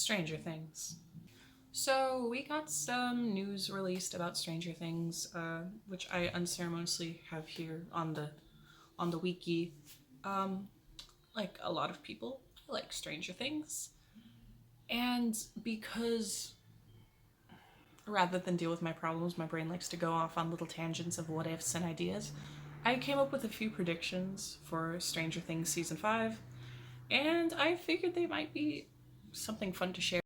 Stranger Things. So we got some news released about Stranger Things, which I unceremoniously have here on the wiki. Um, like a lot of people, I like Stranger Things, and because rather than deal with my problems, my brain likes to go off on little tangents of what ifs and ideas. I came up with a few predictions for Stranger Things season 5, and I figured they might be something fun to share.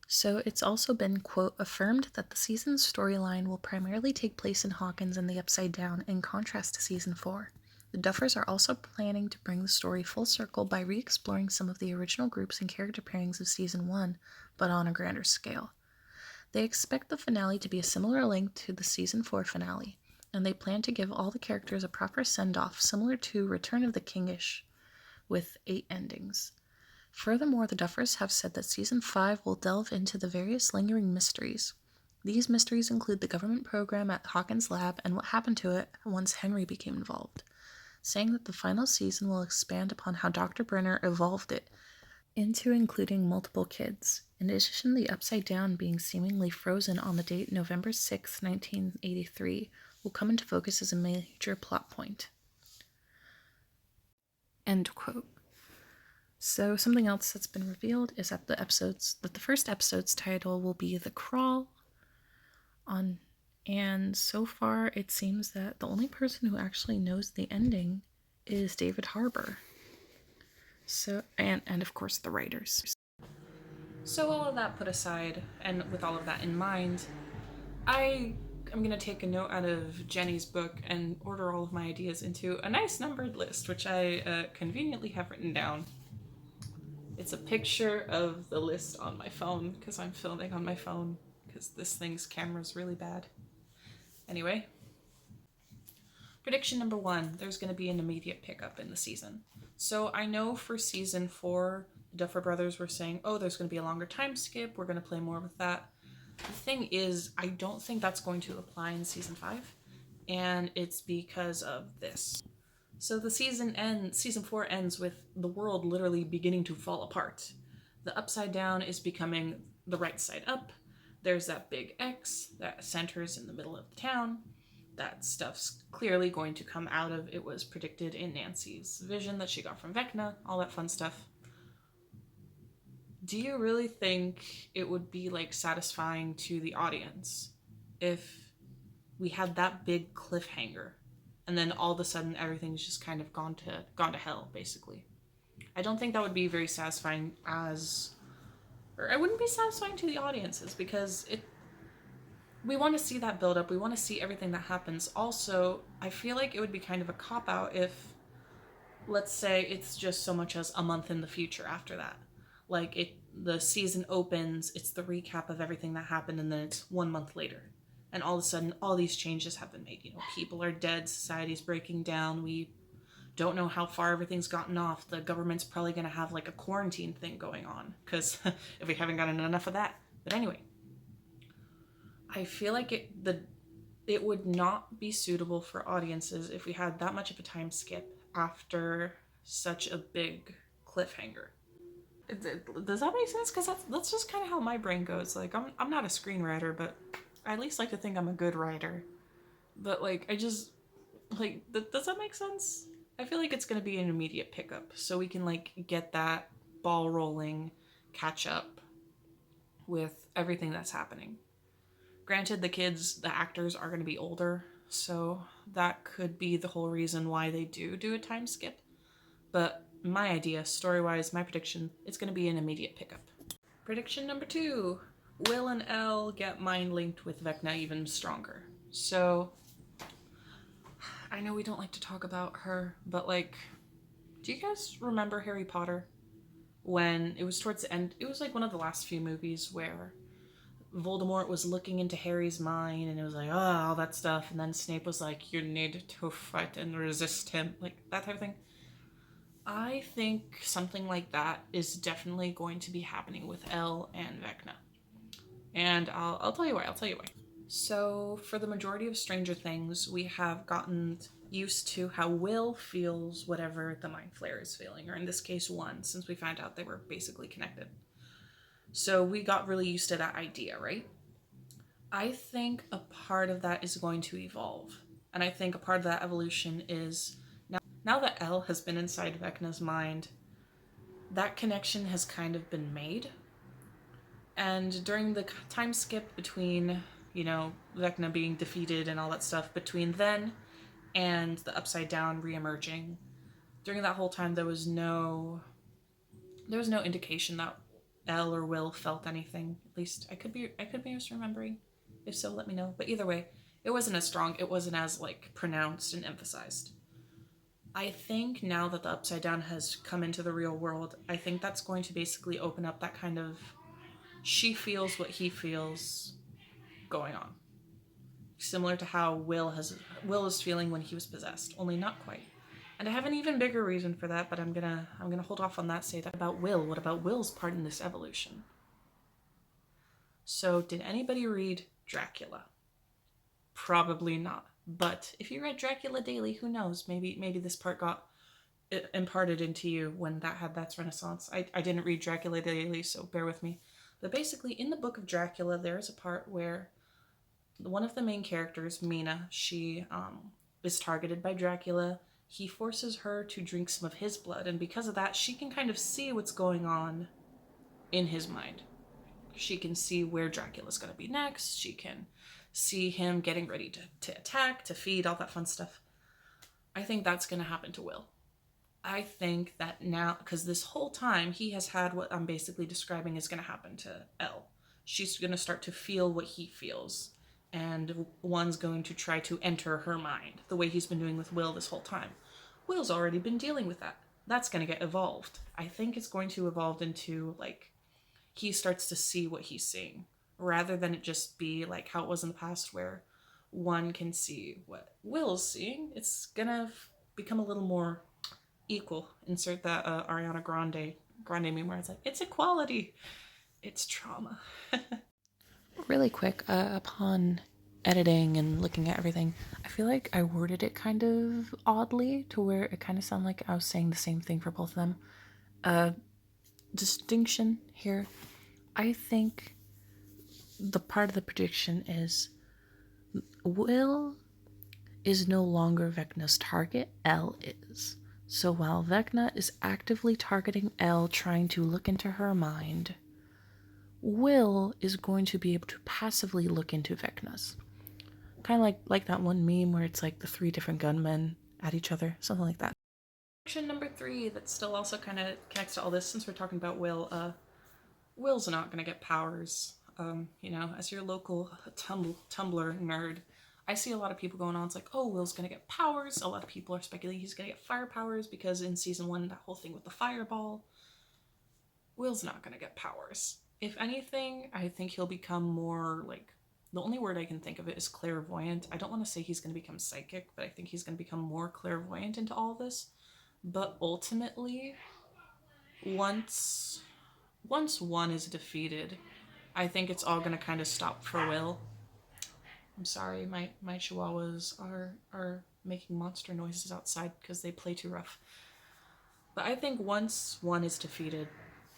So it's also been, quote, affirmed that the season's storyline will primarily take place in Hawkins and the Upside Down, in contrast to season 4. The Duffers are also planning to bring the story full circle by re-exploring some of the original groups and character pairings of season 1, but on a grander scale. They expect the finale to be a similar length to the season 4 finale, and they plan to give all the characters a proper send-off similar to Return of the Kingish, with 8 endings. Furthermore, the Duffers have said that season 5 will delve into the various lingering mysteries. These mysteries include the government program at Hawkins' lab and what happened to it once Henry became involved, saying that the final season will expand upon how Dr. Brenner evolved it into including multiple kids. In addition, the Upside Down being seemingly frozen on the date November 6, 1983, will come into focus as a major plot point. End quote. So something else that's been revealed is that the first episode's title will be The Crawl and so far it seems that the only person who actually knows the ending is David Harbour. So and of course the writers. So all of that put aside, and with all of that in mind, I am going to take a note out of Jenny's book and order all of my ideas into a nice numbered list, which I conveniently have written down. It's a picture of the list on my phone because I'm filming on my phone because this thing's camera's really bad. Anyway, prediction number 1, there's going to be an immediate pickup in the season. So I know for season 4, the Duffer Brothers were saying, oh, there's going to be a longer time skip, we're going to play more with that. The thing is, I don't think that's going to apply in season 5, and it's because of this. So the season 4 ends with the world literally beginning to fall apart. The Upside Down is becoming the right side up. There's that big X that centers in the middle of the town. That stuff's clearly going to come out of, it was predicted in Nancy's vision that she got from Vecna, all that fun stuff. Do you really think it would be like satisfying to the audience if we had that big cliffhanger and then all of a sudden everything's just kind of gone to hell, basically? I don't think that would be very satisfying or it wouldn't be satisfying to the audiences because we want to see that build up, we want to see everything that happens. Also, I feel like it would be kind of a cop out if, let's say, it's just so much as a month in the future after that. Like the season opens, it's the recap of everything that happened, and then it's 1 month later. And all of a sudden, all these changes have been made. People are dead, society's breaking down, we don't know how far everything's gotten off. The government's probably going to have like a quarantine thing going on, because if we haven't gotten enough of that. But anyway, I feel like it would not be suitable for audiences if we had that much of a time skip after such a big cliffhanger. Does that make sense? Because that's just kind of how my brain goes. Like, I'm not a screenwriter, but I at least like to think I'm a good writer. But like, I just like, does that make sense? I feel like it's gonna be an immediate pickup, so we can like get that ball rolling, catch up with everything that's happening. Granted, the actors are gonna be older, so that could be the whole reason why they do a time skip. But my idea, story-wise, my prediction, it's going to be an immediate pickup. Prediction number 2. Will and Elle get mind-linked with Vecna even stronger? So, I know we don't like to talk about her, but like, do you guys remember Harry Potter? When it was towards the end, it was like one of the last few movies where Voldemort was looking into Harry's mind and it was like, oh, all that stuff. And then Snape was like, you need to fight and resist him. Like, that type of thing. I think something like that is definitely going to be happening with Elle and Vecna. And I'll tell you why. So, for the majority of Stranger Things, we have gotten used to how Will feels whatever the Mind Flayer is feeling, or in this case, one, since we found out they were basically connected. So we got really used to that idea, right? I think a part of that is going to evolve. And I think a part of that evolution is now that Elle has been inside Vecna's mind, that connection has kind of been made. And during the time skip between, Vecna being defeated and all that stuff, between then and the Upside Down reemerging, during that whole time there was no indication that Elle or Will felt anything. At least I could be misremembering. If so, let me know. But either way, it wasn't as strong. It wasn't as pronounced and emphasized. I think now that the Upside Down has come into the real world, I think that's going to basically open up that kind of she feels what he feels going on. Similar to how Will is feeling when he was possessed, only not quite. And I have an even bigger reason for that, but I'm gonna hold off on that. Say that about Will. What about Will's part in this evolution? So, did anybody read Dracula? Probably not. But if you read Dracula Daily, who knows? Maybe this part got imparted into you when that had that renaissance. I didn't read Dracula Daily, so bear with me. But basically, in the book of Dracula, there is a part where one of the main characters, Mina, she is targeted by Dracula. He forces her to drink some of his blood, and because of that, she can kind of see what's going on in his mind. She can see where Dracula's going to be next. She can see him getting ready to attack, to feed, all that fun stuff. I think that's going to happen to Will. I think that now, because this whole time he has had what I'm basically describing is going to happen to Elle. She's going to start to feel what he feels, and one's going to try to enter her mind, the way he's been doing with Will this whole time. Will's already been dealing with that. That's going to get evolved. I think it's going to evolve into, he starts to see what he's seeing, rather than it just be like how it was in the past where one can see what Will's seeing. It's going to become a little more equal. Insert that Ariana Grande meme where it's like, it's equality. It's trauma. Really quick, upon editing and looking at everything, I feel like I worded it kind of oddly to where it kind of sounded like I was saying the same thing for both of them. Distinction here. I think the part of the prediction is Will is no longer Vecna's target, Elle is. So while Vecna is actively targeting Elle, trying to look into her mind, Will is going to be able to passively look into Vecna's. Kind of like that one meme where it's like the 3 different gunmen at each other, something like that. Prediction number 3 that still also kind of connects to all this, since we're talking about Will. Will's not going to get powers. As your local Tumblr nerd, I see a lot of people going on, it's like, oh, Will's going to get powers. A lot of people are speculating he's going to get fire powers because in season 1, that whole thing with the fireball. Will's not going to get powers. If anything, I think he'll become more the only word I can think of it is clairvoyant. I don't want to say he's going to become psychic, but I think he's going to become more clairvoyant into all this. But ultimately, once one is defeated, I think it's all going to kind of stop for Will. I'm sorry, my chihuahuas are making monster noises outside because they play too rough. But I think once one is defeated,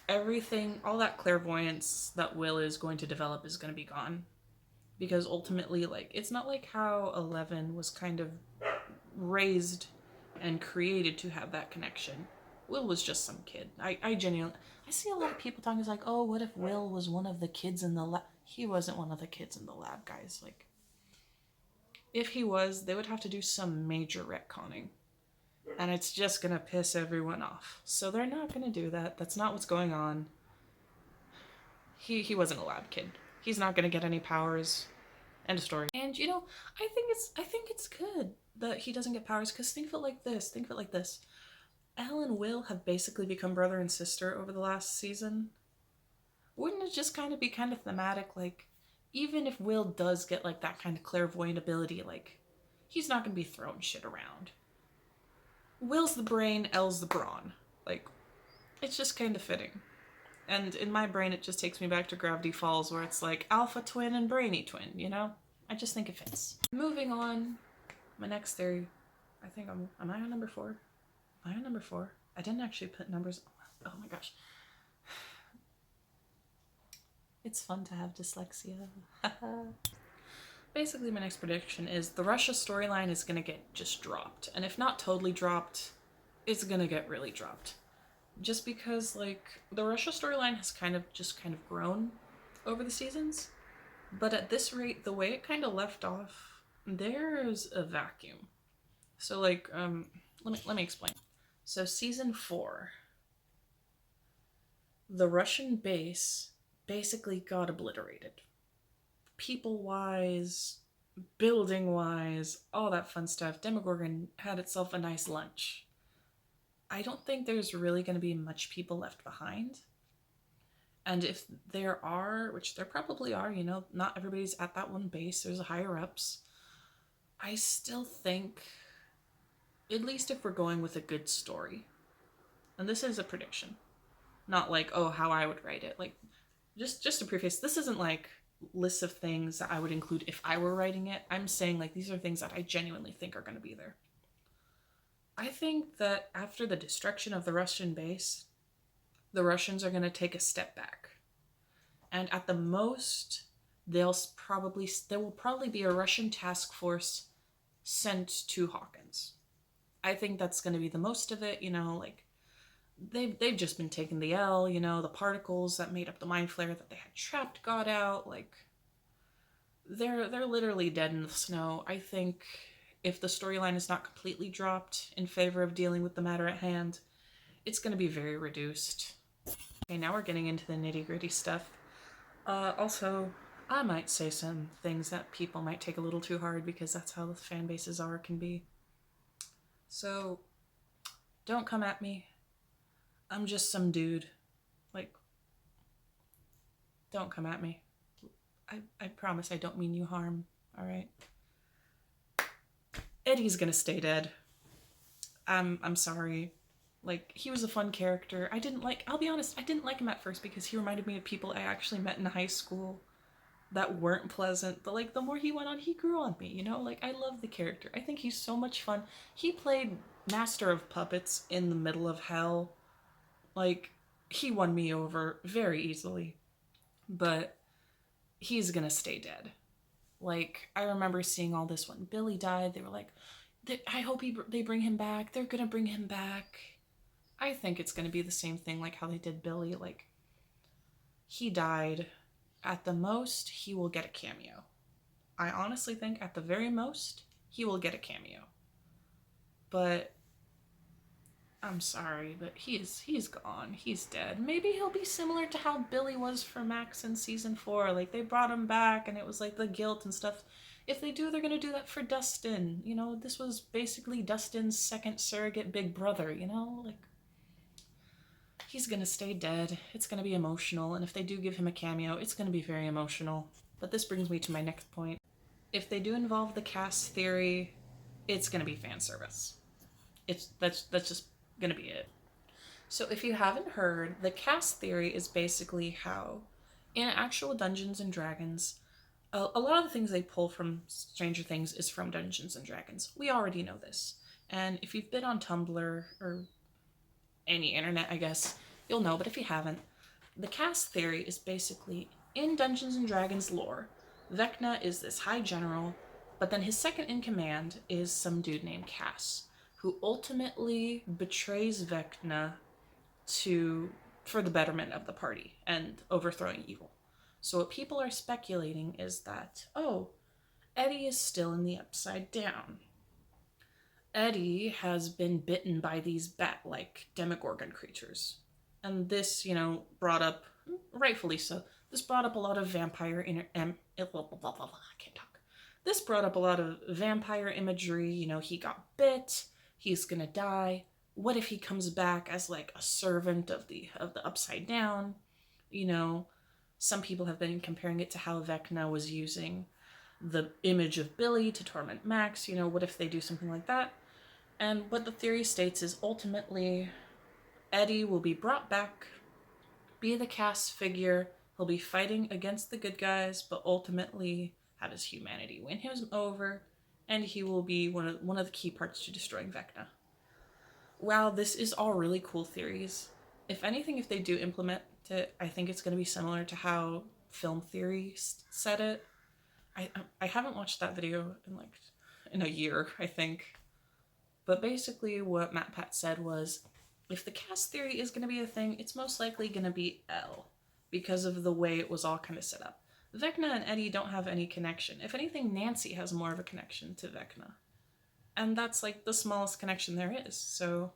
everything, all that clairvoyance that Will is going to develop is going to be gone. Because ultimately, it's not like how Eleven was kind of raised and created to have that connection. Will was just some kid. I genuinely, I see a lot of people talking, it's like, oh, what if Will was one of the kids in the lab? He wasn't one of the kids in the lab, guys. If he was, they would have to do some major retconning. And it's just gonna piss everyone off. So they're not gonna do that. That's not what's going on. He wasn't a lab kid. He's not gonna get any powers. End of story. And I think it's good that he doesn't get powers, because think of it like this. Elle and Will have basically become brother and sister over the last season. Wouldn't it just kind of be kind of thematic, even if Will does get that kind of clairvoyant ability, he's not gonna be throwing shit around. Will's the brain, Elle's the brawn. It's just kind of fitting. And in my brain, it just takes me back to Gravity Falls, where it's like alpha twin and brainy twin, I just think it fits. Moving on, my next theory, I think am I on number 4? Am I on number 4? I didn't actually put numbers. Oh my gosh. It's fun to have dyslexia. Basically, my next prediction is the Russia storyline is going to get just dropped. And if not totally dropped, it's going to get really dropped. Just because, like, the Russia storyline has kind of grown over the seasons. But at this rate, the way it kind of left off, there's a vacuum. So, like, let me explain. So, season 4, the Russian base basically got obliterated. People-wise, building-wise, all that fun stuff. Demogorgon had itself a nice lunch. I don't think there's really going to be much people left behind. And if there are, which there probably are, you know, not everybody's at that one base, there's higher ups. I still think, at least if we're going with a good story, and this is a prediction, not like, oh, how I would write it. Like, just to preface, this isn't like lists of things that I would include if I were writing it. I'm saying, like, these are things that I genuinely think are going to be there. I think that after the destruction of the Russian base, the Russians are going to take a step back. And at the most, there will probably be a Russian task force sent to Hawkins. I think that's going to be the most of it, you know, like, they've just been taking the L, you know, the particles that made up the mind flare that they had trapped got out, like, they're literally dead in the snow. I think if the storyline is not completely dropped in favor of dealing with the matter at hand, it's going to be very reduced. Okay, now we're getting into the nitty-gritty stuff. Also, I might say some things that people might take a little too hard because that's how the fan bases can be. So, don't come at me. I'm just some dude. Like, don't come at me. I promise I don't mean you harm, alright? Eddie's gonna stay dead. I'm sorry. Like, he was a fun character. I'll be honest, I didn't like him at first because he reminded me of people I actually met in high school that weren't pleasant. But, like, the more he went on, he grew on me, you know? Like, I love the character. I think he's so much fun. He played Master of Puppets in the middle of hell. Like, he won me over very easily. But he's gonna stay dead. Like, I remember seeing all this when Billy died. They were like, I hope they bring him back. They're gonna bring him back. I think it's gonna be the same thing like how they did Billy. Like, he died. At the most, he will get a cameo. I honestly think at the very most, he will get a cameo. But I'm sorry, but he's gone. He's dead. Maybe he'll be similar to how Billy was for Max in season 4. Like, they brought him back and it was like the guilt and stuff. If they do, they're gonna do that for Dustin. You know, this was basically Dustin's second surrogate big brother, you know? Like, he's gonna stay dead. It's gonna be emotional. And if they do give him a cameo, it's gonna be very emotional. But this brings me to my next point. If they do involve the cast theory, it's gonna be fan service. That's just gonna be it. So if you haven't heard, the cast theory is basically how in actual Dungeons and Dragons, a lot of the things they pull from Stranger Things is from Dungeons and Dragons. We already know this. And if you've been on Tumblr or any internet, I guess, you'll know, but if you haven't, the cast theory is basically in Dungeons and Dragons lore, Vecna is this high general, but then his second in command is some dude named Cass, who ultimately betrays Vecna for the betterment of the party and overthrowing evil. So what people are speculating is that, oh, Eddie is still in the Upside Down. Eddie has been bitten by these bat-like Demogorgon creatures. And this, you know, brought up, rightfully so, this brought up a lot of This brought up a lot of vampire imagery. You know, he got bit, he's gonna die. What if he comes back as like a servant of the Upside Down? You know, some people have been comparing it to how Vecna was using the image of Billy to torment Max. You know, what if they do something like that? And what the theory states is ultimately Eddie will be brought back, be the cast figure, he'll be fighting against the good guys, but ultimately have his humanity win him over, and he will be one of the key parts to destroying Vecna. Wow, this is all really cool theories. If anything, if they do implement it, I think it's going to be similar to how Film Theory said it. I haven't watched that video in a year, I think. But basically what Matt Pat said was, if the cast theory is going to be a thing, it's most likely going to be Elle, because of the way it was all kind of set up. Vecna and Eddie don't have any connection. If anything, Nancy has more of a connection to Vecna. And that's like the smallest connection there is. So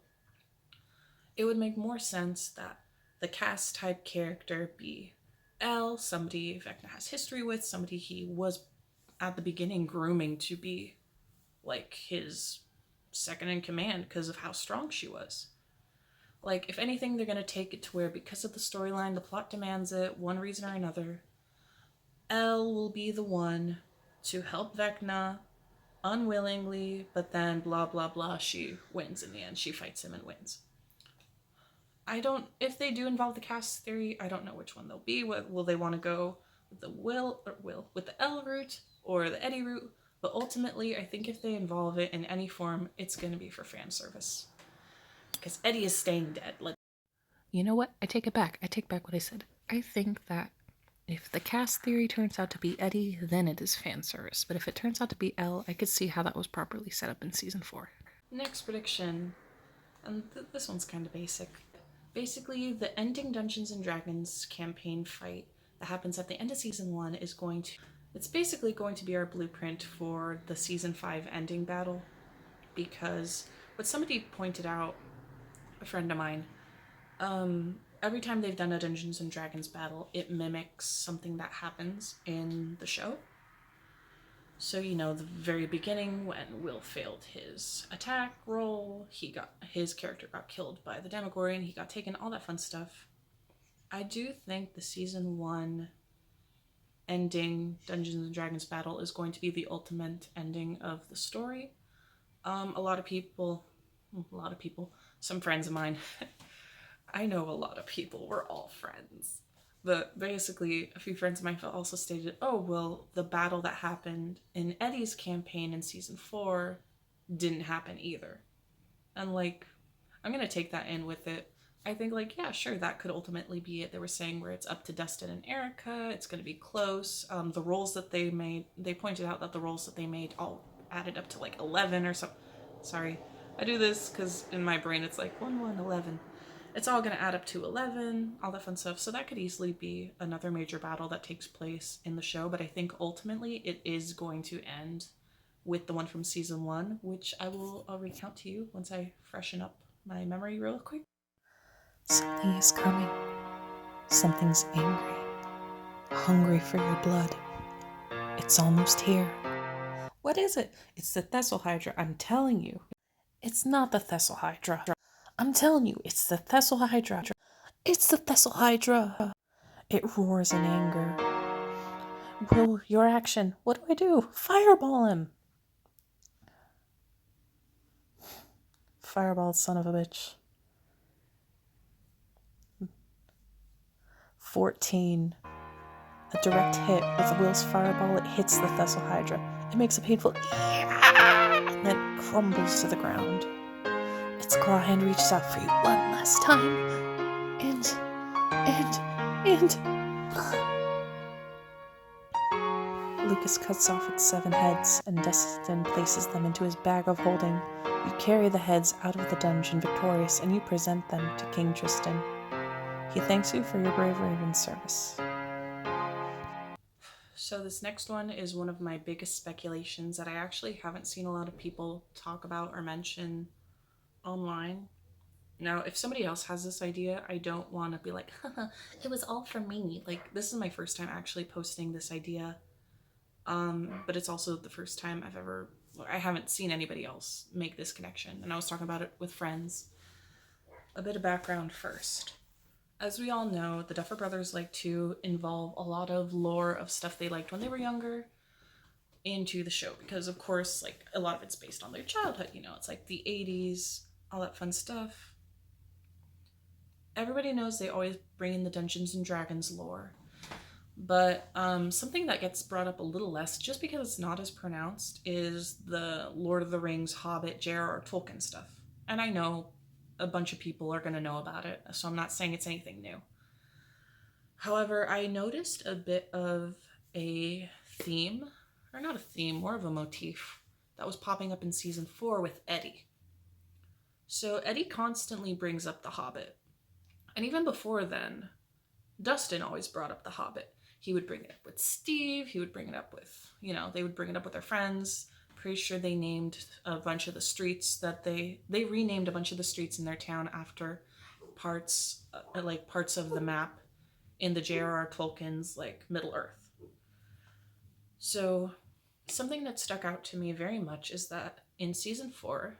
it would make more sense that the cast type character be Elle, somebody Vecna has history with, somebody he was at the beginning grooming to be like his second in command because of how strong she was. Like, if anything, they're going to take it to where, because of the storyline, the plot demands it, one reason or another, Elle will be the one to help Vecna unwillingly, but then blah blah blah, she wins in the end. She fights him and wins. If they do involve the cast theory, I don't know which one they'll be. Will they want to go with the Elle route or the Eddie route? But ultimately, I think if they involve it in any form, it's going to be for fan service. Because Eddie is staying dead. You know what? I take it back. I take back what I said. I think that if the cast theory turns out to be Eddie, then it is fan service. But if it turns out to be Elle, I could see how that was properly set up in season 4. Next prediction, and this one's kind of basic. Basically, the ending Dungeons & Dragons campaign fight that happens at the end of season 1 it's basically going to be our blueprint for the season 5 ending battle. Because what somebody pointed out, a friend of mine, every time they've done a Dungeons & Dragons battle, it mimics something that happens in the show. So, the very beginning when Will failed his attack roll, his character got killed by the Demogorgon, he got taken, all that fun stuff. I do think the season 1 ending Dungeons & Dragons battle is going to be the ultimate ending of the story. A lot of people, some friends of mine, I know a lot of people, we're all friends. But basically, a few friends of mine also stated, oh, well, the battle that happened in Eddie's campaign in season 4 didn't happen either. And, I'm going to take that in with it. I think, yeah, sure, that could ultimately be it. They were saying where it's up to Dustin and Erica, it's going to be close. The rolls that they made, they pointed out that the rolls that they made all added up to, 11 or something. Sorry, I do this because in my brain it's 1, 1, 11. It's all going to add up to 11, all that fun stuff. So that could easily be another major battle that takes place in the show. But I think ultimately it is going to end with the one from season 1, which I'll recount to you once I freshen up my memory real quick. Something is coming. Something's angry. Hungry for your blood. It's almost here. What is it? It's the Thessal Hydra, I'm telling you. It's not the Thessal Hydra. I'm telling you, it's the Thessal Hydra. It's the Thessal Hydra. It roars in anger. Will, your action. What do I do? Fireball him. Fireball, son of a bitch. 14. A direct hit with Will's fireball. It hits the Thessal Hydra. It makes a painful and then crumbles to the ground. Its claw hand reaches out for you one last time. And Lucas cuts off its 7 heads, and Dustin places them into his bag of holding. You carry the heads out of the dungeon victorious, and you present them to King Tristan. He thanks you for your bravery and service. So this next one is one of my biggest speculations that I actually haven't seen a lot of people talk about or mention online. Now, if somebody else has this idea, I don't want to be like, haha, it was all from me. This is my first time actually posting this idea. But it's also the first time I haven't seen anybody else make this connection. And I was talking about it with friends. A bit of background first. As we all know, the Duffer Brothers like to involve a lot of lore of stuff they liked when they were younger into the show. Because, of course, a lot of it's based on their childhood. It's the 80s, all that fun stuff. Everybody knows they always bring in the Dungeons & Dragons lore. But something that gets brought up a little less, just because it's not as pronounced, is the Lord of the Rings, Hobbit, J.R.R. Tolkien stuff. And I know a bunch of people are going to know about it, so I'm not saying it's anything new. However, I noticed a bit of a theme, or not a theme, more of a motif that was popping up in season 4 with Eddie. So Eddie constantly brings up The Hobbit. And even before then, Dustin always brought up The Hobbit. He would bring it up with Steve, he would bring it up with, they would bring it up with their friends. Pretty sure they named a bunch of the streets that they renamed a bunch of the streets in their town after parts of the map in the J.R.R. Tolkien's Middle Earth. So something that stuck out to me very much is that in season 4,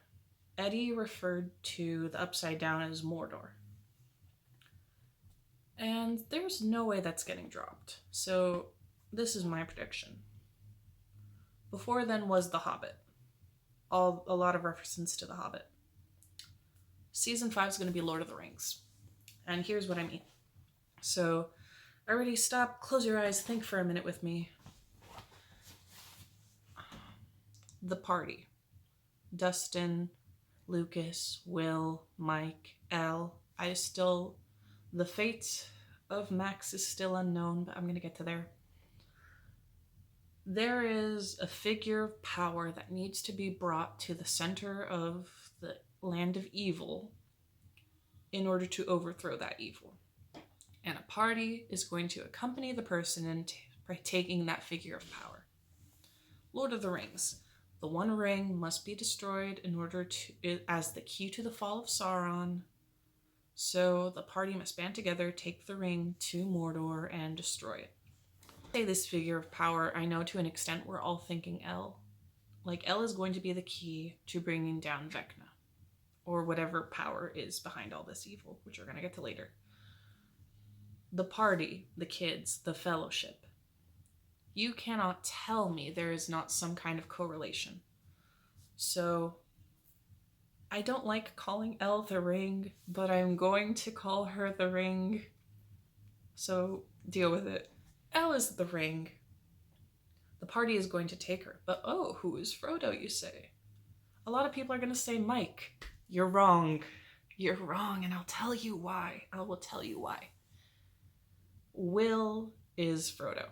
Eddie referred to the Upside Down as Mordor. And there's no way that's getting dropped. So this is my prediction. Before then was The Hobbit. A lot of references to The Hobbit. Season 5 is going to be Lord of the Rings. And here's what I mean. So, everybody stop, close your eyes, think for a minute with me. The party. Dustin, Lucas, Will, Mike, Elle. The fate of Max is still unknown, but I'm going to get to there. There is a figure of power that needs to be brought to the center of the land of evil in order to overthrow that evil. And a party is going to accompany the person in taking that figure of power. Lord of the Rings. The One Ring must be destroyed in order to, as the key to the fall of Sauron. So the party must band together, take the ring to Mordor, and destroy it. Say this figure of power, I know to an extent we're all thinking Elle. Elle is going to be the key to bringing down Vecna, or whatever power is behind all this evil, which we're going to get to later. The party, the kids, the fellowship. You cannot tell me there is not some kind of correlation. So I don't like calling Elle the Ring, but I'm going to call her the Ring. So deal with it. Elle is the Ring. The party is going to take her. But who is Frodo, you say? A lot of people are going to say Mike. You're wrong. You're wrong, and I'll tell you why. I will tell you why. Will is Frodo.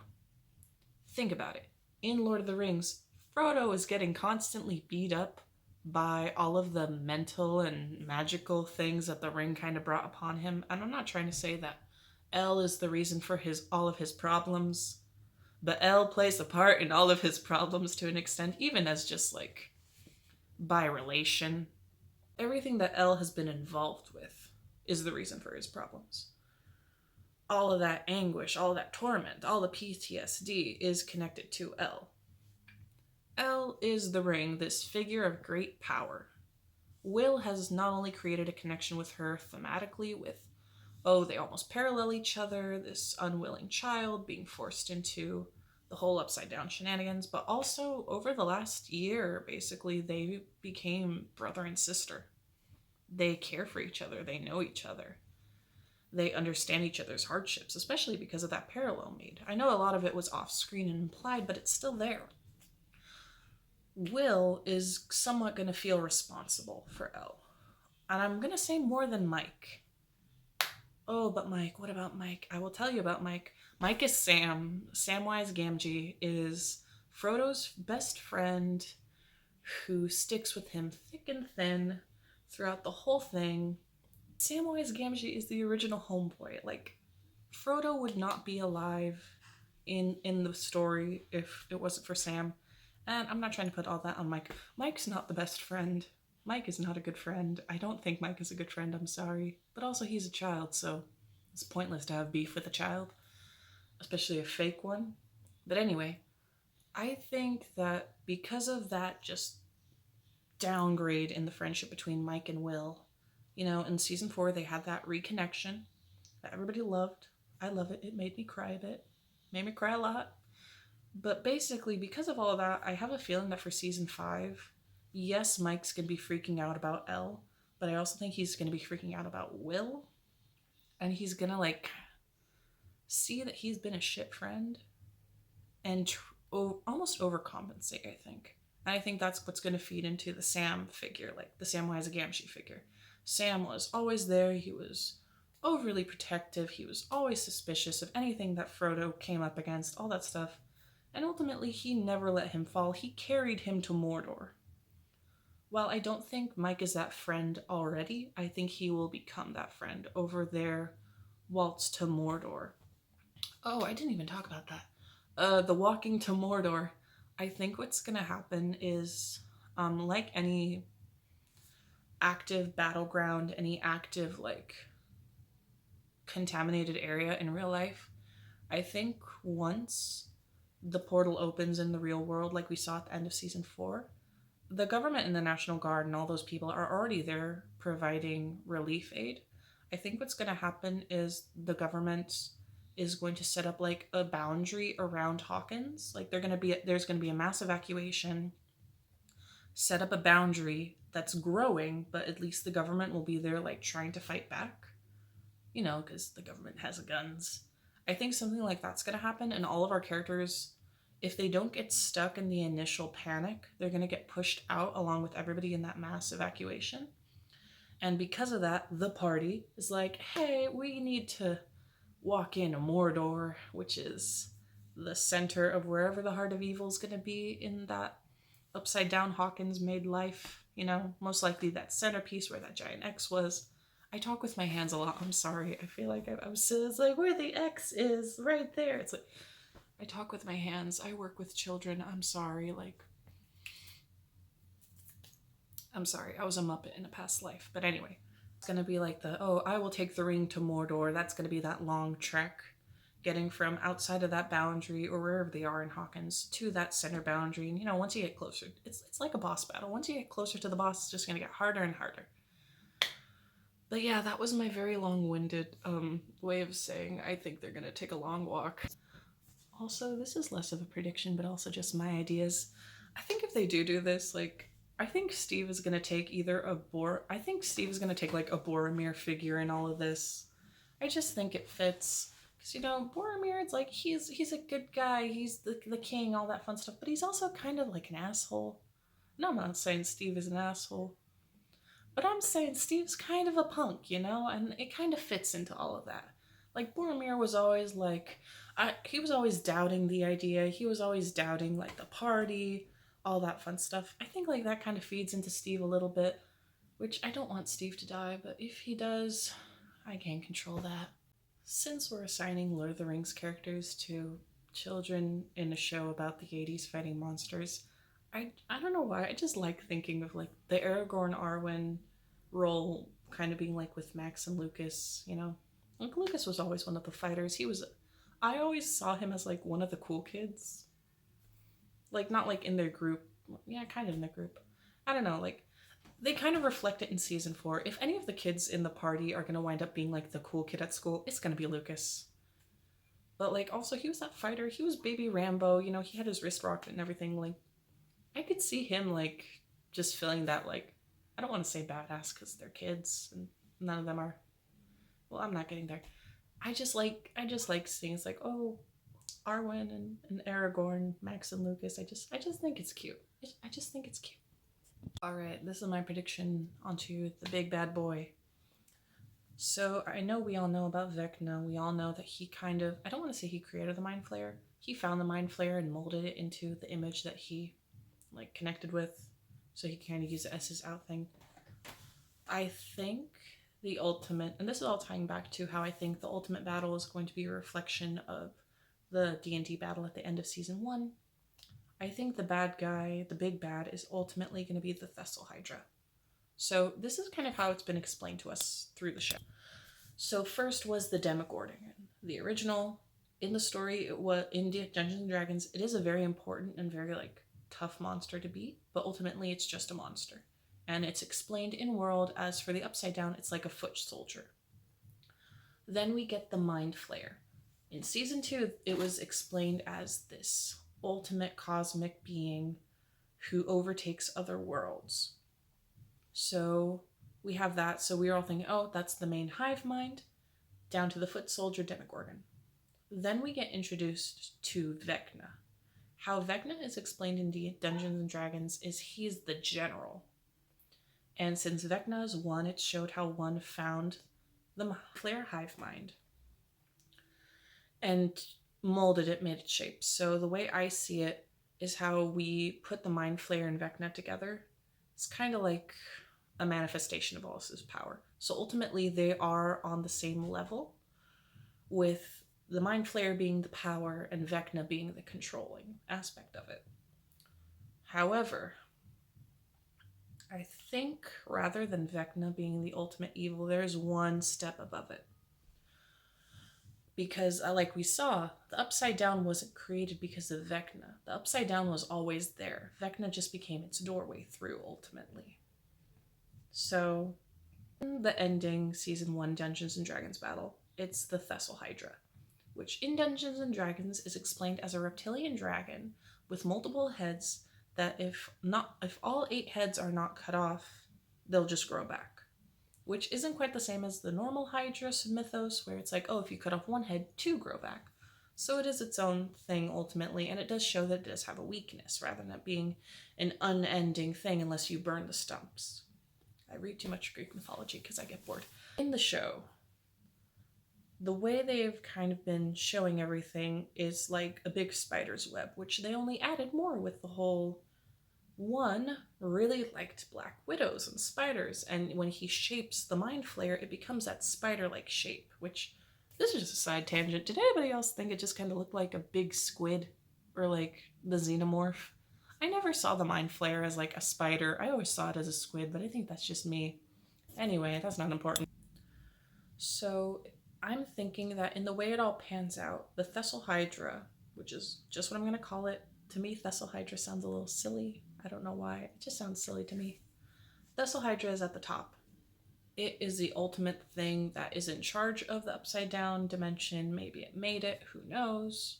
Think about it. In Lord of the Rings, Frodo is getting constantly beat up by all of the mental and magical things that the ring kind of brought upon him. And I'm not trying to say that Elle is the reason for all of his problems, but Elle plays a part in all of his problems to an extent, even as just by relation. Everything that Elle has been involved with is the reason for his problems. All of that anguish, all of that torment, all the PTSD is connected to Elle. Elle is the ring, this figure of great power. Will has not only created a connection with her thematically with, they almost parallel each other, this unwilling child being forced into the whole upside down shenanigans, but also over the last year, basically, they became brother and sister. They care for each other, they know each other. They understand each other's hardships, especially because of that parallel made. I know a lot of it was off-screen and implied, but it's still there. Will is somewhat going to feel responsible for Elle. And I'm going to say more than Mike. Oh, but Mike, what about Mike? I will tell you about Mike. Mike is Sam. Samwise Gamgee is Frodo's best friend who sticks with him thick and thin throughout the whole thing. Samwise Gamgee is the original homeboy. Frodo would not be alive in the story if it wasn't for Sam. And I'm not trying to put all that on Mike. Mike's not the best friend. Mike is not a good friend. I don't think Mike is a good friend, I'm sorry. But also he's a child, so it's pointless to have beef with a child. Especially a fake one. But anyway, I think that because of that just downgrade in the friendship between Mike and Will, in season 4 they had that reconnection that everybody loved. I love it. It made me cry a bit. Made me cry a lot. But basically, because of all of that, I have a feeling that for season 5, yes, Mike's going to be freaking out about Elle, but I also think he's going to be freaking out about Will. And he's going to, see that he's been a shit friend and almost overcompensate, I think. And I think that's what's going to feed into the Sam figure, the Samwise Gamgee figure. Sam was always there. He was overly protective. He was always suspicious of anything that Frodo came up against, all that stuff. And ultimately, he never let him fall. He carried him to Mordor. While I don't think Mike is that friend already, I think he will become that friend over their waltz to Mordor. Oh, I didn't even talk about that. The walking to Mordor. I think what's gonna happen is, like any active battleground, any active, like, contaminated area in real life, I think once the portal opens in the real world, like we saw at the end of season 4, the government and the National Guard and all those people are already there providing relief aid. I think what's going to happen is the government is going to set up like a boundary around Hawkins. Like there's going to be a mass evacuation, set up a boundary that's growing, but at least the government will be there like trying to fight back. You know, because the government has guns. I think something like that's going to happen, and all of our characters, if they don't get stuck in the initial panic, they're going to get pushed out along with everybody in that mass evacuation. And because of that, the party is like, hey, we need to walk into Mordor, which is the center of wherever the Heart of Evil is going to be in that upside down Hawkins made life. You know, most likely that centerpiece where that giant X was. I talk with my hands a lot. I'm sorry. I feel like I'm still, it's like where the X is, right there. It's like, I talk with my hands. I work with children. I'm sorry. Like, I'm sorry. I was a Muppet in a past life. But anyway, it's going to be like I will take the ring to Mordor. That's going to be that long trek getting from outside of that boundary or wherever they are in Hawkins to that center boundary. And, you know, once you get closer, it's like a boss battle. Once you get closer to the boss, it's just going to get harder and harder. But yeah, that was my very long-winded way of saying I think they're going to take a long walk. Also, this is less of a prediction, but also just my ideas. I think if they do this, like, I think Steve is going to take I think Steve is going to take, like, a Boromir figure in all of this. I just think it fits. Because, you know, Boromir, it's like, he's a good guy, he's the king, all that fun stuff, but he's also kind of like an asshole. No, I'm not saying Steve is an asshole. But I'm saying Steve's kind of a punk, you know? And it kind of fits into all of that. Like, Boromir was always like, he was always doubting the idea. He was always doubting, like, the party, all that fun stuff. I think, like, that kind of feeds into Steve a little bit, which I don't want Steve to die, but if he does, I can't control that. Since we're assigning Lord of the Rings characters to children in a show about the 80s fighting monsters, I don't know why, I just like thinking of like the Aragorn Arwen role kind of being like with Max and Lucas, you know? Like Lucas was always one of the fighters. I always saw him as like one of the cool kids. Like not like in their group. Yeah, kind of in their group. I don't know, like they kind of reflect it in season 4. If any of the kids in the party are going to wind up being like the cool kid at school, it's going to be Lucas. But like also he was that fighter. He was baby Rambo, you know, he had his wrist rocked and everything. Like I could see him like just feeling that like, I don't want to say badass because they're kids and none of them are. Well, I'm not getting there. I just like seeing it's like, oh, Arwen and Aragorn, Max and Lucas. I just think it's cute. I just think it's cute. All right, this is my prediction onto the big bad boy. So I know we all know about Vecna. We all know that he kind of, I don't want to say he created the Mind Flayer. He found the Mind Flayer and molded it into the image that he like connected with, so he kind of used it as his out thing. I think the ultimate, and this is all tying back to how I think the ultimate battle is going to be a reflection of the D&D battle at the end of season 1. I think the bad guy, the big bad, is ultimately going to be the Thessal Hydra. So this is kind of how it's been explained to us through the show. So first was the Demogorgon. The original, in the story, it was in Dungeons and Dragons, it is a very important and very like tough monster to beat, but ultimately it's just a monster. And it's explained in world as for the Upside Down, it's like a foot soldier. Then we get the Mind Flayer. In season 2, it was explained as this ultimate cosmic being who overtakes other worlds. So we have that. So we're all thinking, oh, that's the main hive mind, down to the foot soldier Demogorgon. Then we get introduced to Vecna. How Vecna is explained in Dungeons and Dragons is he's the general. And since Vecna is one, it showed how one found the flare hive mind and molded it, made it shape. So the way I see it is how we put the mind flayer and Vecna together. It's kind of like a manifestation of all this power. So ultimately, they are on the same level, with the mind flayer being the power and Vecna being the controlling aspect of it. However, I think rather than Vecna being the ultimate evil, there's one step above it. Because, like we saw, the Upside Down wasn't created because of Vecna. The Upside Down was always there. Vecna just became its doorway through, ultimately. So, in the ending Season 1 Dungeons & Dragons battle, it's the Thessal Hydra, which in Dungeons & Dragons is explained as a reptilian dragon with multiple heads that if all 8 heads are not cut off, they'll just grow back. Which isn't quite the same as the normal Hydra mythos, where it's like, oh, if you cut off one head, 2 grow back. So it is its own thing ultimately, and it does show that it does have a weakness, rather than it being an unending thing unless you burn the stumps. I read too much Greek mythology because I get bored. In the show, the way they've kind of been showing everything is like a big spider's web, which they only added more with the whole one really liked black widows and spiders, and when he shapes the mind flayer, it becomes that spider-like shape, which, this is just a side tangent. Did anybody else think it just kind of looked like a big squid or like the xenomorph? I never saw the mind flayer as like a spider. I always saw it as a squid, but I think that's just me. Anyway, that's not important. So I'm thinking that in the way it all pans out, the Thessal Hydra, which is just what I'm going to call it. To me, Thessal Hydra sounds a little silly. I don't know why. It just sounds silly to me. Thessal Hydra is at the top. It is the ultimate thing that is in charge of the Upside Down dimension. Maybe it made it. Who knows?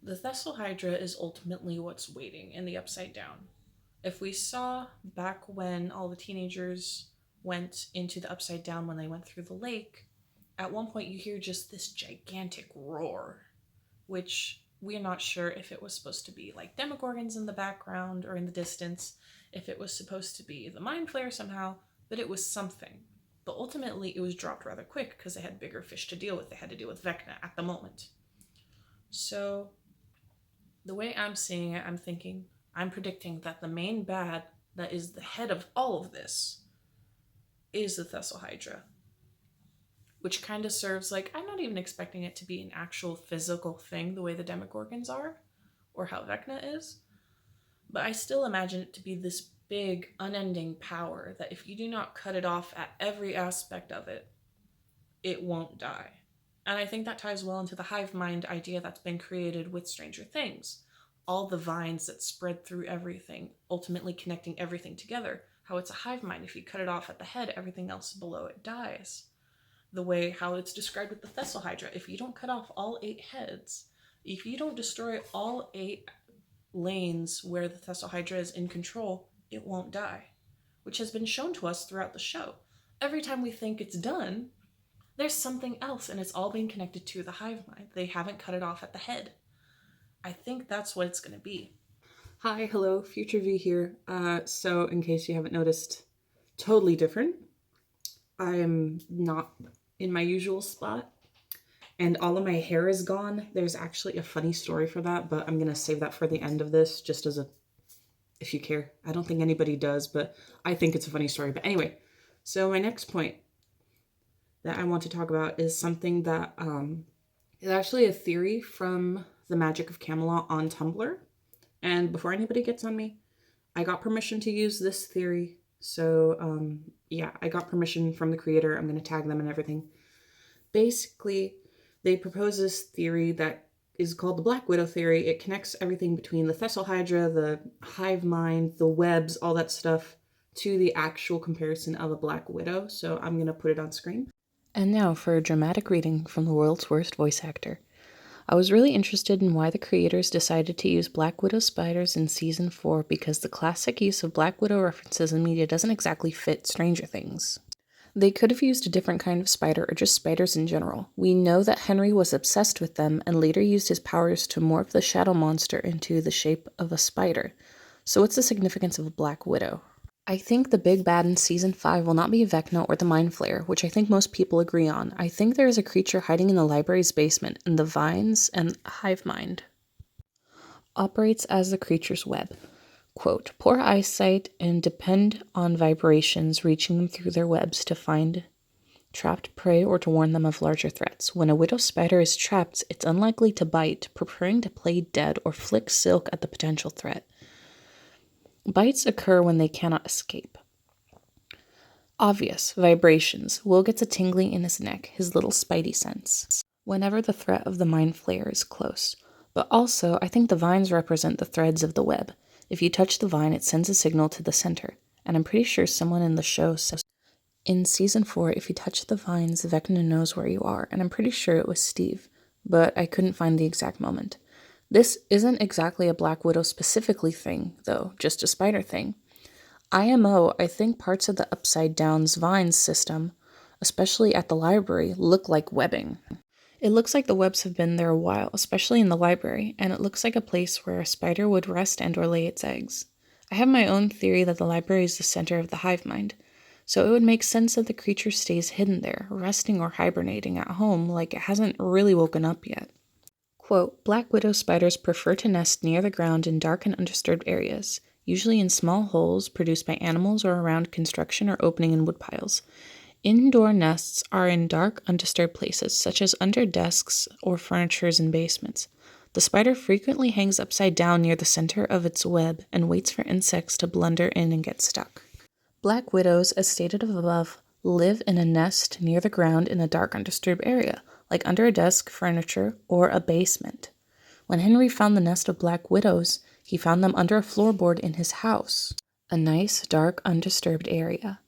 The Thessal Hydra is ultimately what's waiting in the Upside Down. If we saw back when all the teenagers went into the Upside Down when they went through the lake, at one point you hear just this gigantic roar, which we're not sure if it was supposed to be like demogorgons in the background or in the distance, if it was supposed to be the mind flayer somehow, but it was something. But ultimately it was dropped rather quick because they had bigger fish to deal with. They had to deal with Vecna at the moment. So the way I'm seeing it, I'm predicting that the main bad that is the head of all of this is the Thessal Hydra. Which kind of serves like, I'm not even expecting it to be an actual physical thing the way the Demogorgons are, or how Vecna is, but I still imagine it to be this big, unending power that if you do not cut it off at every aspect of it, it won't die. And I think that ties well into the hive mind idea that's been created with Stranger Things. All the vines that spread through everything, ultimately connecting everything together, how it's a hive mind. If you cut it off at the head, everything else below it dies. The way how it's described with the Thessal Hydra. If you don't cut off all 8 heads, if you don't destroy all 8 lanes where the Thessal Hydra is in control, it won't die. Which has been shown to us throughout the show. Every time we think it's done, there's something else, and it's all being connected to the hive mind. They haven't cut it off at the head. I think that's what it's going to be. Hi, hello, Future V here. So in case you haven't noticed, totally different. I am not in my usual spot, and all of my hair is gone. There's actually a funny story for that, but I'm going to save that for the end of this, just as if you care. I don't think anybody does, but I think it's a funny story. But anyway, so my next point that I want to talk about is something that is actually a theory from the Magic of Camelot on Tumblr. And before anybody gets on me, I got permission to use this theory. So, yeah, I got permission from the creator. I'm going to tag them and everything. Basically, they propose this theory that is called the Black Widow theory. It connects everything between the Thessal Hydra, the hive mind, the webs, all that stuff, to the actual comparison of a Black Widow. So I'm going to put it on screen. And now for a dramatic reading from the world's worst voice actor. I was really interested in why the creators decided to use Black Widow spiders in Season 4 because the classic use of Black Widow references in media doesn't exactly fit Stranger Things. They could have used a different kind of spider or just spiders in general. We know that Henry was obsessed with them and later used his powers to morph the shadow monster into the shape of a spider. So what's the significance of a Black Widow? I think the big bad in season 5 will not be of-camelot or the Mind Flayer, which I think most people agree on. I think there is a creature hiding in the library's basement, and the vines and hive mind operates as the creature's web. Quote, poor eyesight and depend on vibrations reaching them through their webs to find trapped prey or to warn them of larger threats. When a widow spider is trapped, it's unlikely to bite, preferring to play dead or flick silk at the potential threat. Bites occur when they cannot escape. Obvious vibrations. Will gets a tingling in his neck, his little spidey sense, whenever the threat of the Mind Flayer is close. But also, I think the vines represent the threads of the web. If you touch the vine, it sends a signal to the center. And I'm pretty sure someone in the show says in season 4, if you touch the vines, Vecna knows where you are. And I'm pretty sure it was Steve, but I couldn't find the exact moment. This isn't exactly a Black Widow specifically thing, though, just a spider thing. IMO, I think parts of the Upside Down's vines system, especially at the library, look like webbing. It looks like the webs have been there a while, especially in the library, and it looks like a place where a spider would rest and or lay its eggs. I have my own theory that the library is the center of the hive mind, so it would make sense that the creature stays hidden there, resting or hibernating at home like it hasn't really woken up yet. Quote, Black widow spiders prefer to nest near the ground in dark and undisturbed areas, usually in small holes produced by animals or around construction or opening in woodpiles. Indoor nests are in dark, undisturbed places, such as under desks or furnitures in basements. The spider frequently hangs upside down near the center of its web and waits for insects to blunder in and get stuck. Black widows, as stated above, live in a nest near the ground in a dark, undisturbed area, like under a desk, furniture, or a basement. When Henry found the nest of black widows, he found them under a floorboard in his house, a nice, dark, undisturbed area.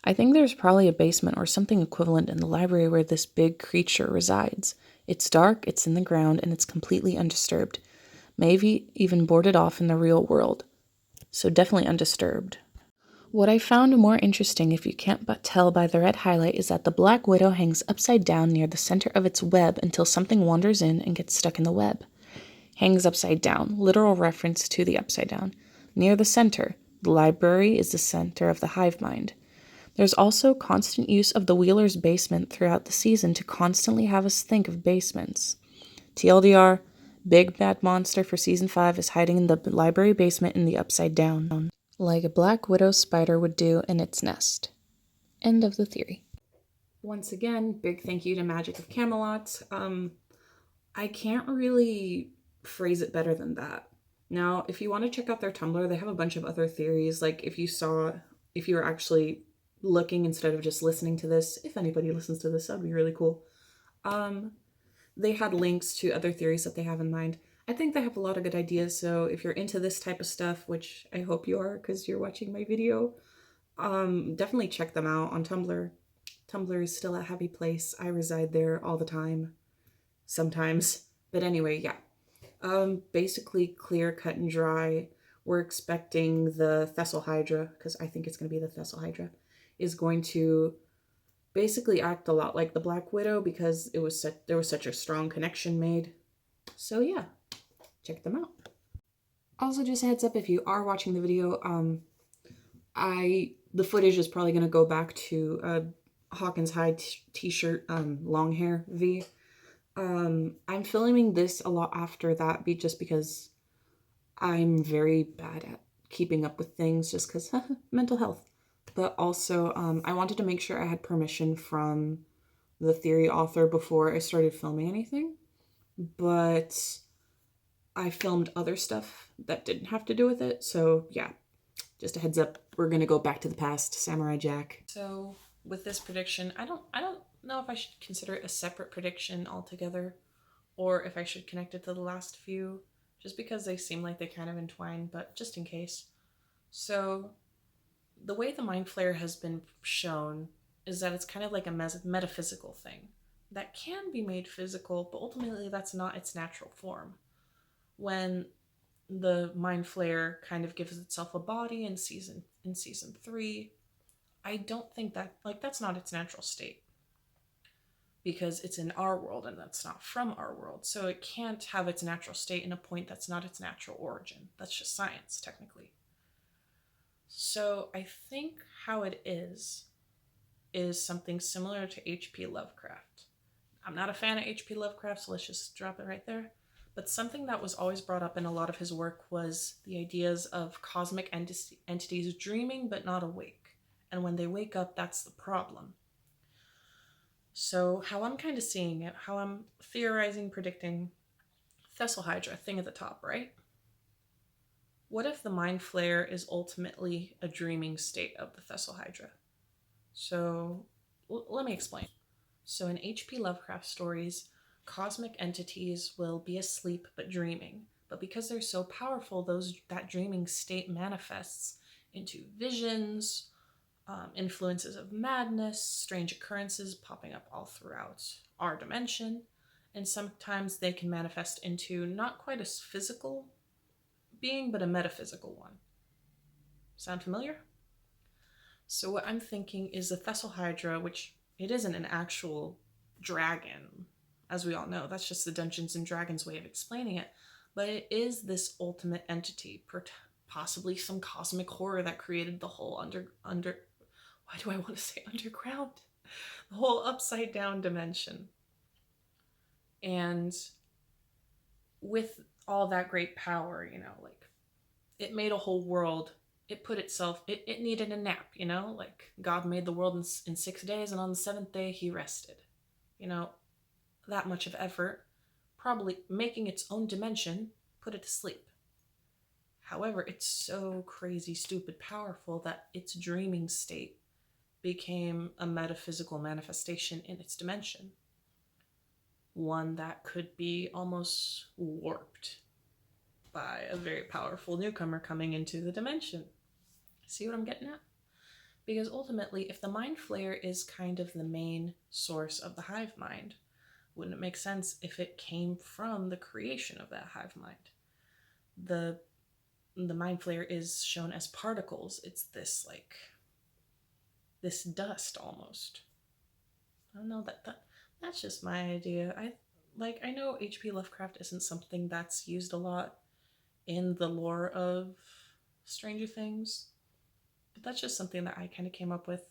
I think there's probably a basement or something equivalent in the library where this big creature resides. It's dark, it's in the ground, and it's completely undisturbed. Maybe even boarded off in the real world. So definitely undisturbed. What I found more interesting, if you can't but tell by the red highlight, is that the Black Widow hangs upside down near the center of its web until something wanders in and gets stuck in the web. Hangs upside down, literal reference to the upside down. Near the center, the library is the center of the hive mind. There's also constant use of the Wheeler's basement throughout the season to constantly have us think of basements. TLDR, big bad monster for season 5 is hiding in the library basement in the upside down, like a Black Widow spider would do in its nest. End of the theory. Once again, big thank you to Magic of Camelot. I can't really phrase it better than that. Now, if you want to check out their Tumblr, they have a bunch of other theories. Like if you were actually looking instead of just listening to this, if anybody listens to this, that'd be really cool. They had links to other theories that they have in mind. I think they have a lot of good ideas, so if you're into this type of stuff, which I hope you are because you're watching my video, definitely check them out on Tumblr. Tumblr is still a happy place. I reside there all the time, sometimes. But anyway, yeah. Basically clear, cut, and dry. We're expecting the Thessal Hydra, because I think it's going to be the Thessal Hydra, is going to basically act a lot like the Black Widow because there was such a strong connection made. So yeah, check them out. Also, just a heads up, if you are watching the video, the footage is probably going to go back to Hawkins High t-shirt, long hair V. I'm filming this a lot after that just because I'm very bad at keeping up with things just because mental health. But also, I wanted to make sure I had permission from the theory author before I started filming anything. But I filmed other stuff that didn't have to do with it. So yeah, just a heads up, we're going to go back to the past, Samurai Jack. So with this prediction, I don't know if I should consider it a separate prediction altogether or if I should connect it to the last few, just because they seem like they kind of entwine, but just in case. So the way the Mind Flayer has been shown is that it's kind of like a metaphysical thing that can be made physical, but ultimately that's not its natural form. When the Mind Flayer kind of gives itself a body in season 3, I don't think that's not its natural state, because it's in our world and that's not from our world. So it can't have its natural state in a point that's not its natural origin. That's just science, technically. So I think how it is something similar to H.P. Lovecraft. I'm not a fan of H.P. Lovecraft, so let's just drop it right there. But something that was always brought up in a lot of his work was the ideas of cosmic entities dreaming but not awake. And when they wake up, that's the problem. So, how I'm kind of seeing it, how I'm theorizing, predicting Thessal Hydra, thing at the top, right? What if the Mind Flayer is ultimately a dreaming state of the Thessal Hydra? So, let me explain. So, in H.P. Lovecraft stories, cosmic entities will be asleep but dreaming. But because they're so powerful, that dreaming state manifests into visions, influences of madness, strange occurrences popping up all throughout our dimension. And sometimes they can manifest into not quite a physical being, but a metaphysical one. Sound familiar? So, what I'm thinking is the Thessal Hydra, which it isn't an actual dragon, as we all know. That's just the Dungeons and Dragons way of explaining it. But it is this ultimate entity, possibly some cosmic horror that created the whole why do I want to say underground? The whole upside down dimension. And with all that great power, like it made a whole world. It put itself, it needed a nap, like God made the world in 6 days and on the seventh day he rested. That much of effort, probably making its own dimension, put it to sleep. However, it's so crazy, stupid, powerful that its dreaming state became a metaphysical manifestation in its dimension. One that could be almost warped by a very powerful newcomer coming into the dimension. See what I'm getting at? Because ultimately, if the Mind Flayer is kind of the main source of the hive mind, wouldn't it make sense if it came from the creation of that hive mind? The Mind Flayer is shown as particles. It's this dust almost. I don't know, that's just my idea. I know H.P. Lovecraft isn't something that's used a lot in the lore of Stranger Things, but that's just something that I kind of came up with.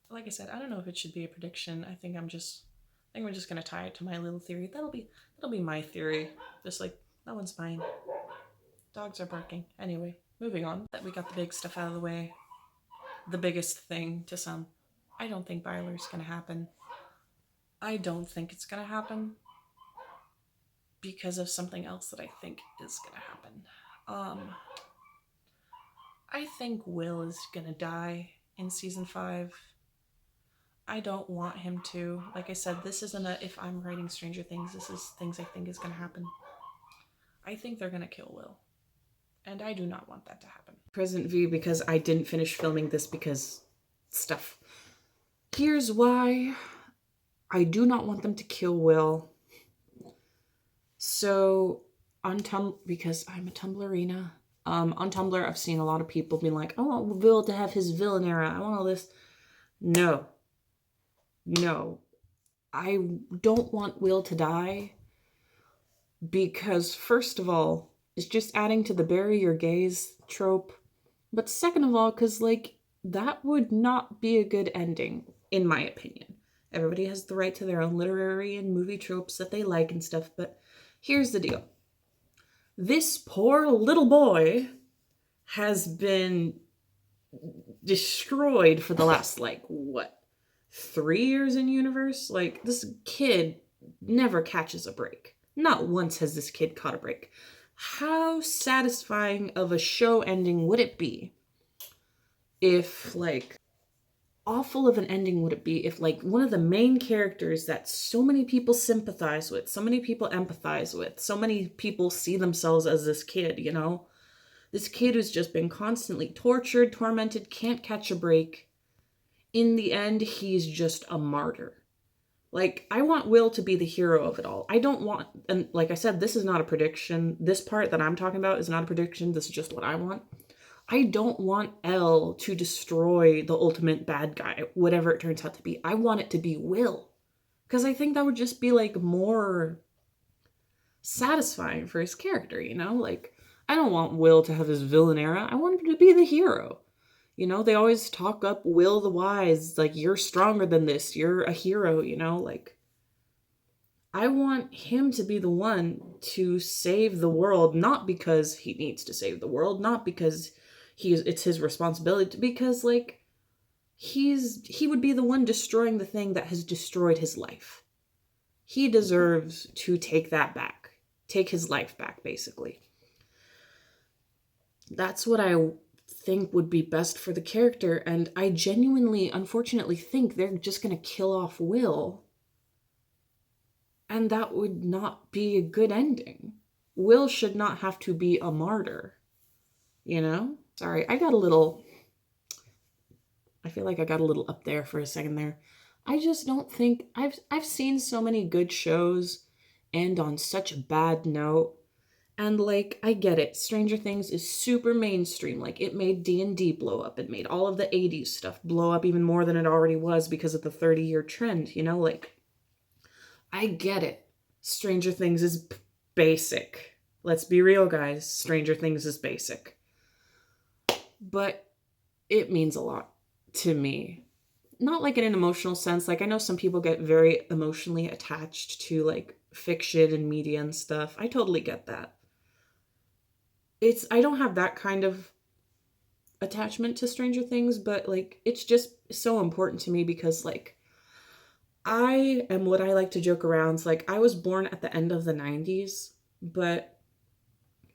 Like I said, I don't know if it should be a prediction. I think we're just gonna tie it to my little theory. That'll be my theory. Just like that one's mine. Dogs are barking. Anyway, moving on. That we got the big stuff out of the way. The biggest thing to some. I don't think Byler's gonna happen. I don't think it's gonna happen because of something else that I think is gonna happen. I think Will is gonna die in season 5. I don't want him to. Like I said, this isn't if I'm writing Stranger Things, this is things I think is gonna happen. I think they're gonna kill Will. And I do not want that to happen. Present view because I didn't finish filming this because stuff. Here's why I do not want them to kill Will. So on Tumblr, because I'm a Tumblrina, on Tumblr I've seen a lot of people being like, I want Will to have his villain era. I want all this. No. I don't want Will to die because first of all, it's just adding to the bury your gays trope. But second of all, because that would not be a good ending, in my opinion. Everybody has the right to their own literary and movie tropes that they like and stuff, but here's the deal. This poor little boy has been destroyed for the last, 3 years in universe? This kid never catches a break. Not once has this kid caught a break. How satisfying of a show ending would it be if, awful of an ending would it be if, one of the main characters that so many people sympathize with, so many people empathize with, so many people see themselves as this kid, This kid who's just been constantly tortured, tormented, can't catch a break. In the end, he's just a martyr. I want Will to be the hero of it all. I don't want, and like I said, this is not a prediction. This part that I'm talking about is not a prediction. This is just what I want. I don't want Elle to destroy the ultimate bad guy, whatever it turns out to be. I want it to be Will. Because I think that would just be, more satisfying for his character, I don't want Will to have his villain era. I want him to be the hero. You know, they always talk up Will the Wise, like, you're stronger than this, you're a hero, you know, like, I want him to be the one to save the world, not because he needs to save the world, not because it's his responsibility, because like he would be the one destroying the thing that has destroyed his life. He deserves to take that back. Take his life back, basically. That's what I think would be best for the character, and I genuinely, unfortunately, think they're just gonna kill off Will. And that would not be a good ending. Will should not have to be a martyr. You know? Sorry, I feel like I got a little up there for a second there. I just don't think I've seen so many good shows end on such a bad note. And like, I get it. Stranger Things is super mainstream. Like, it made D&D blow up. It made all of the 80s stuff blow up even more than it already was because of the 30-year trend, you know? Like, I get it. Stranger Things is basic. Let's be real, guys. Stranger Things is basic. But it means a lot to me. Not like in an emotional sense. Like, I know some people get very emotionally attached to like fiction and media and stuff. I totally get that. I don't have that kind of attachment to Stranger Things, but like, it's just so important to me because like, I am what I like to joke around. Like, I was born at the end of the 90s, but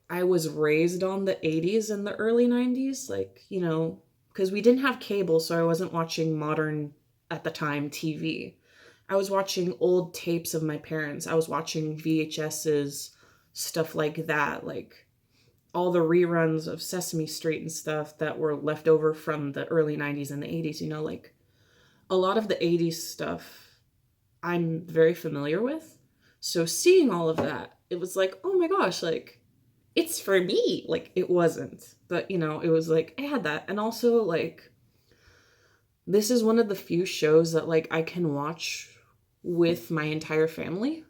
I was raised on the 80s and the early 90s. Like, you know, because we didn't have cable, so I wasn't watching modern, at the time, TV. I was watching old tapes of my parents. I was watching VHSs, stuff like that. Like, all the reruns of Sesame Street and stuff that were left over from the early 90s and the 80s, you know, like, a lot of the 80s stuff I'm very familiar with. So seeing all of that, it was like, oh my gosh, like, it's for me. Like, it wasn't. But, you know, it was like, I had that. And also, like, this is one of the few shows that, like, I can watch with my entire family.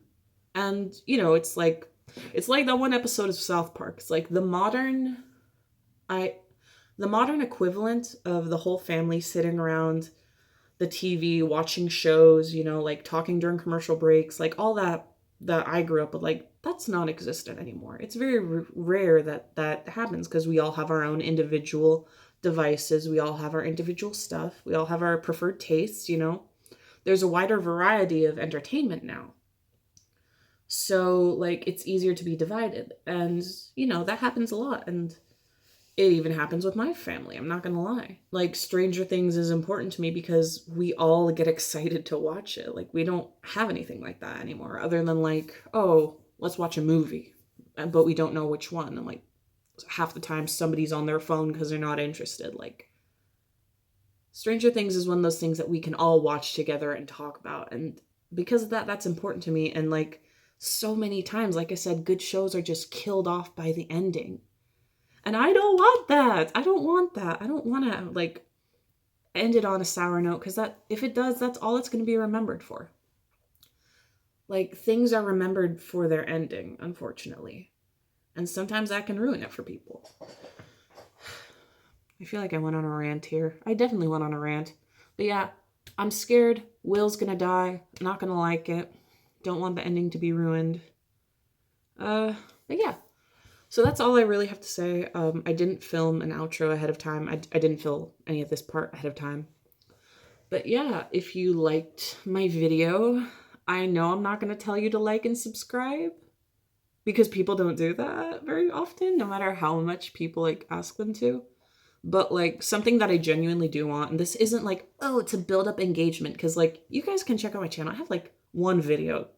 And, you know, it's like that one episode of South Park. It's like the modern equivalent of the whole family sitting around the TV, watching shows, you know, like talking during commercial breaks, like all that I grew up with, like, that's non-existent anymore. It's very rare that happens because we all have our own individual devices. We all have our individual stuff. We all have our preferred tastes, you know. There's a wider variety of entertainment now. So, like, it's easier to be divided. And, you know, that happens a lot. And it even happens with my family, I'm not gonna lie. Like, Stranger Things is important to me because we all get excited to watch it. Like, we don't have anything like that anymore, other than like, oh, let's watch a movie, but we don't know which one. And like, half the time somebody's on their phone because they're not interested. Like, Stranger Things is one of those things that we can all watch together and talk about. And because of that, that's important to me. And like, so many times, like I said, good shows are just killed off by the ending. And I don't want that. I don't want that. I don't want to, like, end it on a sour note, because that, if it does, that's all it's going to be remembered for. Like, things are remembered for their ending, unfortunately. And sometimes that can ruin it for people. I feel like I went on a rant here. I definitely went on a rant. But yeah, I'm scared. Will's going to die. Not going to like it. Don't want the ending to be ruined. But yeah. So that's all I really have to say. I didn't film an outro ahead of time. I didn't film any of this part ahead of time. But yeah, if you liked my video, I know I'm not going to tell you to like and subscribe, because people don't do that very often, no matter how much people like ask them to. But like, something that I genuinely do want, and this isn't like, oh, to build up engagement, because like, you guys can check out my channel. I have like one video,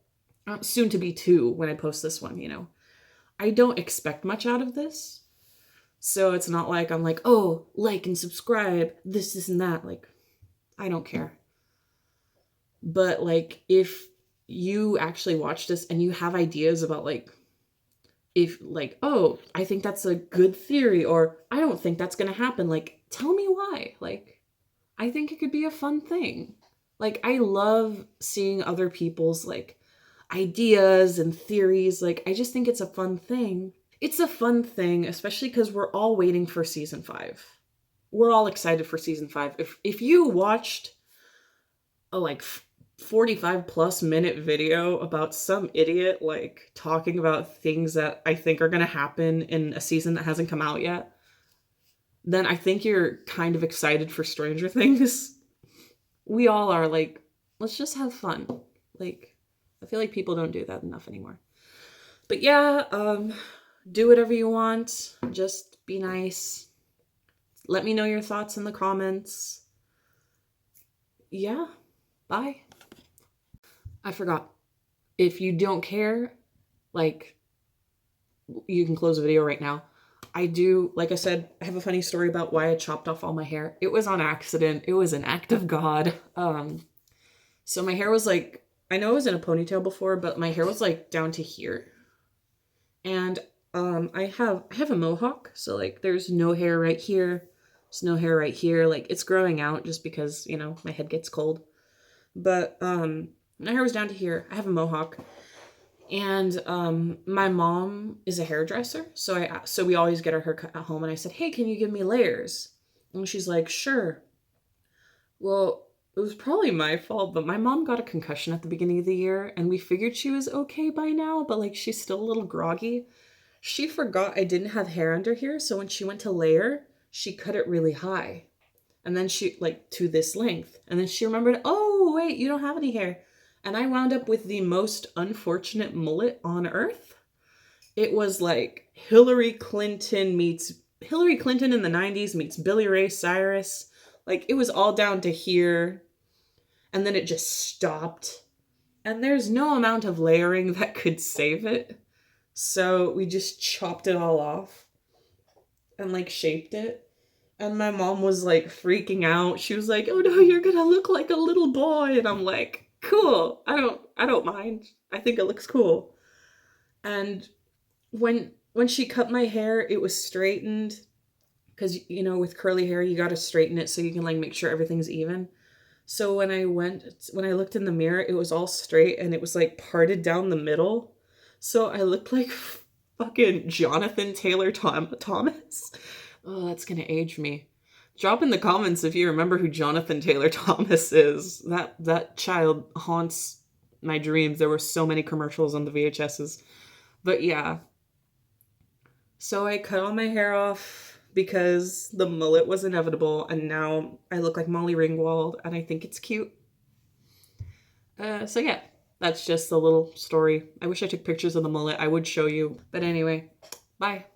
soon to be two when I post this one, you know. I don't expect much out of this. So it's not like I'm like, oh, like and subscribe, this and that. Like, I don't care. But like, if you actually watch this and you have ideas about like, if like, oh, I think that's a good theory, or I don't think that's going to happen, like, tell me why. Like, I think it could be a fun thing. Like, I love seeing other people's like ideas and theories. Like, I just think it's a fun thing. it's a fun thing, especially because we're all waiting for season 5. We're all excited for season 5. If you watched a like 45 plus minute video about some idiot like talking about things that I think are going to happen in a season that hasn't come out yet, then I think you're kind of excited for Stranger Things. We all are. Like, let's just have fun. Like, I feel like people don't do that enough anymore. But yeah, do whatever you want. Just be nice. Let me know your thoughts in the comments. Yeah, bye. I forgot. If you don't care, like, you can close the video right now. I do, like I said, I have a funny story about why I chopped off all my hair. It was on accident. It was an act of God. So my hair was like, I know it was in a ponytail before, but my hair was like down to here. And I have a mohawk, so like there's no hair right here. There's no hair right here. Like it's growing out just because, you know, my head gets cold. But my hair was down to here. I have a mohawk. And my mom is a hairdresser, so we always get our hair cut at home. And I said, "Hey, can you give me layers?" And she's like, "Sure." Well, it was probably my fault, but my mom got a concussion at the beginning of the year, and we figured she was okay by now, but like she's still a little groggy. She forgot I didn't have hair under here, so when she went to layer, she cut it really high, and then she like to this length, and then she remembered, "Oh wait, you don't have any hair." And I wound up with the most unfortunate mullet on earth. It was like Hillary Clinton in the 90s meets Billy Ray Cyrus. Like it was all down to here. And then it just stopped. And there's no amount of layering that could save it. So we just chopped it all off and like shaped it. And my mom was like freaking out. She was like, "Oh no, you're gonna look like a little boy." And I'm like, "Cool. I don't mind. I think it looks cool." And when she cut my hair, it was straightened because you know with curly hair you got to straighten it so you can like make sure everything's even. So when I looked in the mirror, it was all straight and it was like parted down the middle. So I looked like fucking Jonathan Taylor Thomas. Oh, that's gonna age me. Drop in the comments if you remember who Jonathan Taylor Thomas is. That child haunts my dreams. There were so many commercials on the VHSs. But yeah. So I cut all my hair off because the mullet was inevitable, and now I look like Molly Ringwald, and I think it's cute. So yeah, that's just a little story. I wish I took pictures of the mullet. I would show you. But anyway, bye.